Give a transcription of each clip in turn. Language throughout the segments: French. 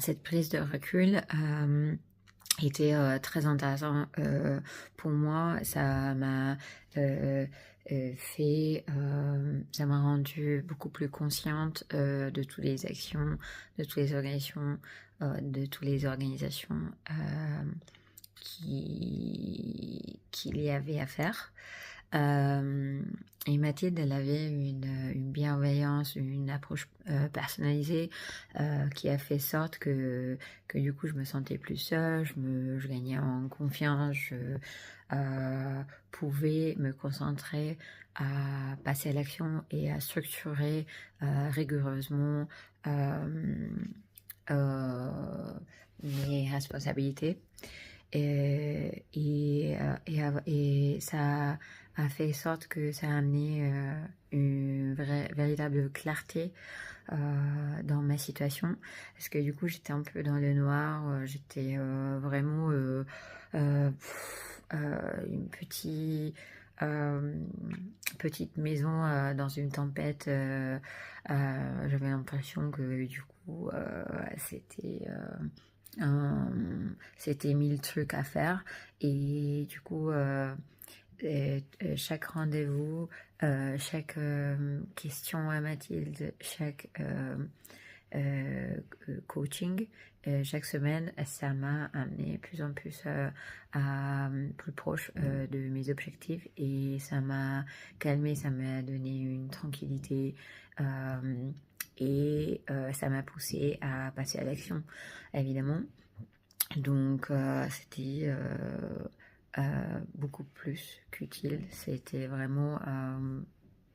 cette prise de recul était très intéressant pour moi. Ça m'a ça m'a rendu beaucoup plus consciente de toutes les actions, de toutes les organisations, qu'il y avait à faire. Et Mathilde, elle avait une bienveillance, une approche personnalisée qui a fait sorte que du coup je me sentais plus seule, je gagnais en confiance, je pouvais me concentrer à passer à l'action et à structurer rigoureusement mes responsabilités. Et ça a fait sorte que ça a amené une véritable clarté dans ma situation, parce que du coup j'étais un peu dans le noir, j'étais vraiment une petite maison dans une tempête. J'avais l'impression que du coup c'était 1000 trucs à faire, et du coup chaque rendez-vous, chaque question à Mathilde, chaque coaching, chaque semaine, ça m'a amené plus en plus plus proche de mes objectifs, et ça m'a calmé, ça m'a donné une tranquillité et ça m'a poussé à passer à l'action, évidemment. Donc c'était beaucoup plus qu'utile, c'était vraiment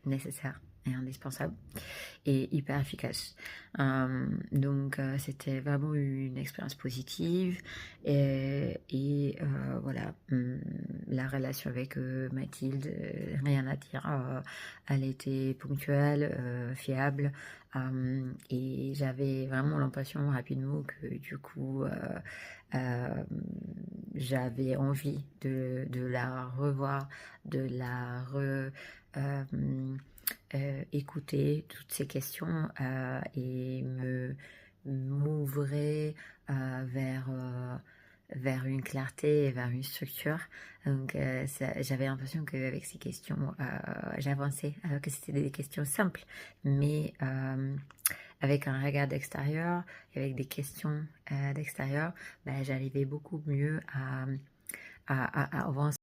nécessaire et indispensable et hyper efficace. Donc c'était vraiment une expérience positive, et voilà, la relation avec Mathilde, rien à dire, elle était ponctuelle, fiable, et j'avais vraiment l'impression rapidement que du coup j'avais envie de la revoir, de la écouter toutes ces questions et m'ouvrir vers une clarté et vers une structure. Donc j'avais l'impression qu'avec ces questions j'avançais, alors que c'était des questions simples, mais avec un regard d'extérieur et avec des questions d'extérieur, j'arrivais beaucoup mieux à avancer.